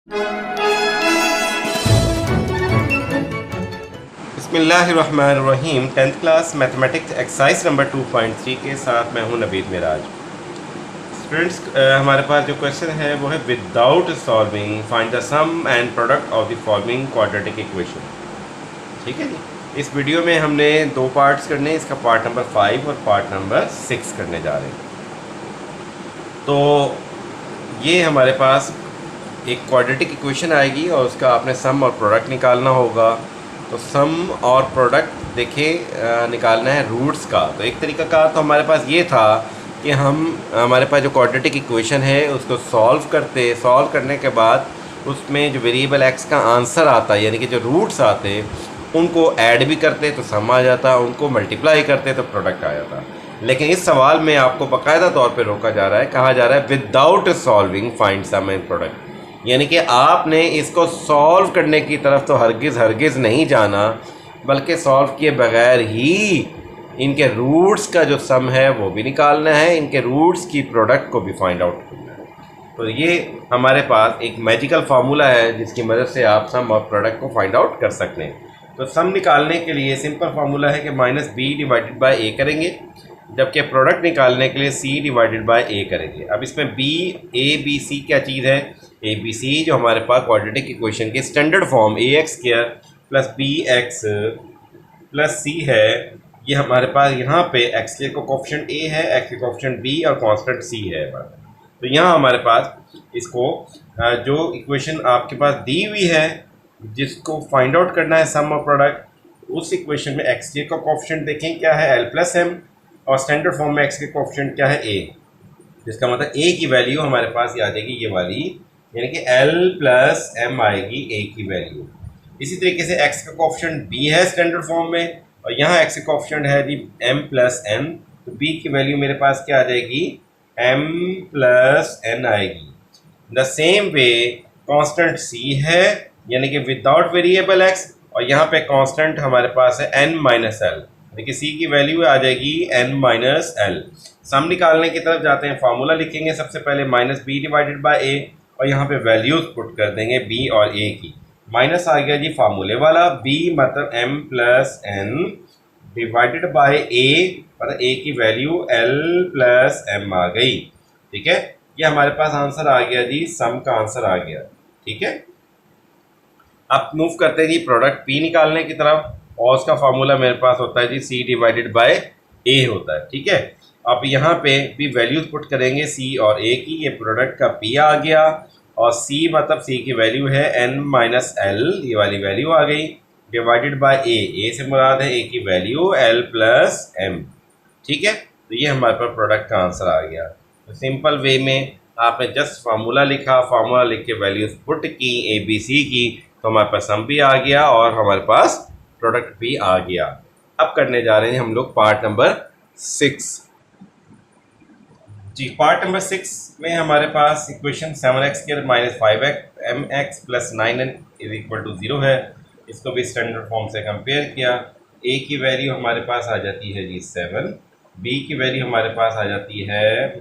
बिस्मिल्लाहिर्रहमानिर्रहीम। 10th class mathematics exercise number 2.3 के साथ मैं हूं नबीद मिराज। स्टूडेंट्स, हमारे पास जो क्वेश्चन है वो है without solving find the sum and product of the following quadratic equation. ठीक है जी। इस वीडियो में हमने दो पार्ट्स करने हैं, इसका पार्ट नंबर 5 और पार्ट नंबर 6 करने जा रहे हैं। तो ये हमारे पास एक क्वाड्रेटिक इक्वेशन आएगी और उसका आपने सम और प्रोडक्ट निकालना होगा। तो सम और प्रोडक्ट देखें निकालना है रूट्स का। तो एक तरीका का तो हमारे पास ये था कि हमारे पास जो क्वाड्रेटिक इक्वेशन है उसको सॉल्व करने के बाद उसमें जो वेरिएबल एक्स का आंसर आता है, यानी कि जो रूट्स आते उनको ऐड भी करते तो सम आ जाता, उनको मल्टीप्लाई करते तो प्रोडक्ट आ जाता। लेकिन इस सवाल में आपको बाकायदा तौर पे रोका जा रहा है, कहा जा रहा है without solving find sum and product, यानी कि आपने इसको सॉल्व करने की तरफ तो हरगिज़ नहीं जाना, बल्कि सॉल्व किए बगैर ही इनके रूट्स का जो सम है वो भी निकालना है, इनके रूट्स की प्रोडक्ट को भी फाइंड आउट करना है। तो ये हमारे पास एक मैजिकल फार्मूला है जिसकी मदद से आप सम और प्रोडक्ट को फाइंड आउट कर सकते हैं। तो सम निकालने के लिए सिंपल फार्मूला है कि -b डिवाइडेड बाय a करेंगे, जबकि प्रोडक्ट निकालने के लिए c डिवाइडेड बाय a करेंगे। अब इसमें a b c क्या चीज़ है? a b c जो हमारे पास क्वाड्रेटिक इक्वेशन के standard form ax² + bx + c है। ये हमारे पास यहाँ पे x के कोएफिशिएंट a है, x के कोएफिशिएंट b और कांस्टेंट c है। तो यहाँ हमारे पास इसको जो इक्वेशन आपके पास दी हुई है जिसको फाइंड आउट करना है सम और प्रोडक्ट, उस इक्वेशन में x के का कोएफिशिएंट देखें क्या है l + m और स्टैंडर्ड फॉर्म में x के कोएफिशिएंट क्या है a, जिसका मतलब a की वैल्यू हमारे पास आ जाएगी ये वाली, यानी कि l + m आएगी a की वैल्यू। इसी तरीके से x का कोएफिशिएंट b है स्टैंडर्ड फॉर्म में और यहाँ x का कोएफिशिएंट है जी m + n, तो b की वैल्यू मेरे पास क्या आ जाएगी? m + n आएगी। The same way constant c है, यानी कि विदाउट वेरिएबल x, और यहाँ पे कांस्टेंट हमारे पास है n - l, देखिए c की वैल्यू आ जाएगी n - l। सम निकालने की तरफ जाते हैं, फार्मूला लिखेंगे सबसे पहले -b डिवाइडेड बाय a और यहाँ पे वैल्यूज पुट कर देंगे b और a की। माइनस आ गया जी फार्मूले वाला, b मतलब m + n divided by a मतलब a की वैल्यू l + m आ गई। ठीक है, ये हमारे पास आंसर आ गया जी, सम का आंसर आ गया। ठीक है, अब मूव करते हैं जी प्रोडक्ट p निकालने की तरफ, और उसका फार्मूला मेरे पास होता है जी c डिवाइडेड बाय a होता है। ठीक है, अब यहाँ पे भी वैल्यूज पुट करेंगे c और a की, ये प्रोडक्ट का p आ गया और c मतलब c की वैल्यू है n - l, ये वाली वैल्यू आ गई, डिवाइडेड बाय a से मुराद है a की वैल्यू l + m। ठीक है, तो ये हमारे पास प्रोडक्ट का आंसर आ गया। तो सिंपल वे में आपने जस्ट फार्मूला लिखा, फार्मूला लिख के वैल्यूज पुट की a b c की, तो हमारे पास सम भी आ गया और हमारे पास प्रोडक्ट भी आ गया। अब करने जा रहे हैं हम लोग पार्ट नंबर 6 जी। पार्ट नंबर 6 में हमारे पास इक्वेशन 7x² - 5mx + 9n = 0 है। इसको भी स्टैंडर्ड फॉर्म से कंपेयर किया। a की वैल्यू हमारे पास आ जाती है जी 7, b की वैल्यू हमारे पास आ जाती है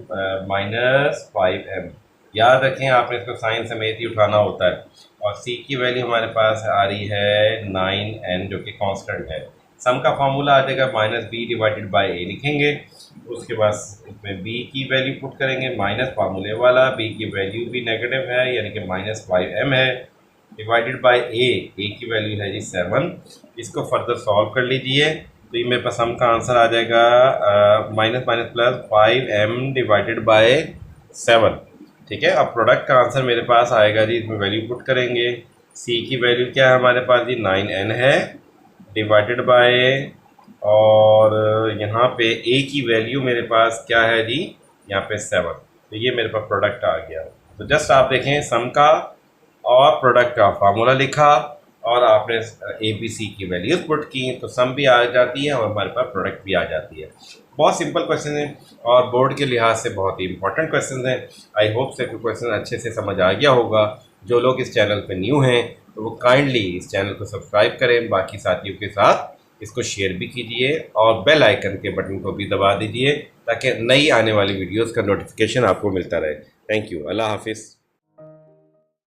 -5m। याद रखें आपने इसको साइन समेत ही उठाना होता है। और c की वैल्यू हमारे पास आ रही है 9n जो कि कांस्टेंट है। सम का फार्मूला आ जाएगा -b डिवाइडेड बाय a लिखेंगे, उसके बाद इसमें b की वैल्यू पुट करेंगे माइनस फार्मूले वाला, b की वैल्यू भी नेगेटिव है यानी कि -5m है, डिवाइडेड बाय a की वैल्यू है जी 7। इसको फर्दर सॉल्व कर लीजिए तो ये मेरे पास सम का आंसर आ जाएगा -5m डिवाइडेड बाय 7। ठीक है, अब प्रोडक्ट का आंसर मेरे पास आएगा जी, इसमें वैल्यू पुट करेंगे, c की वैल्यू क्या है हमारे पास जी 9n है, डिवाइडेड बाय, और यहाँ पे a की वैल्यू मेरे पास क्या है जी, यहाँ पे 7। तो ये मेरे पास प्रोडक्ट आ गया। तो जस्ट आप देखें सम का और प्रोडक्ट का फार्मूला लिखा और आपने a b c की वैल्यूज पुट की तो सम भी आ जाती है और हमारे पास प्रोडक्ट भी आ जाती है। बहुत सिंपल क्वेश्चन है और बोर्ड के लिहाज से बहुत ही इंपॉर्टेंट क्वेश्चन है। आई होप से क्वेश्चन अच्छे से समझ आ गया होगा। जो लोग इस चैनल पे न्यू हैं तो वो काइंडली इस चैनल को सब्सक्राइब करें, बाकी साथियों के साथ इसको शेयर भी कीजिए और बेल आइकन के बटन को भी दबा दीजिए ताकि नई आने वाली वीडियोस का नोटिफिकेशन आपको मिलता रहे। थैंक यू, अल्लाह हाफिज़।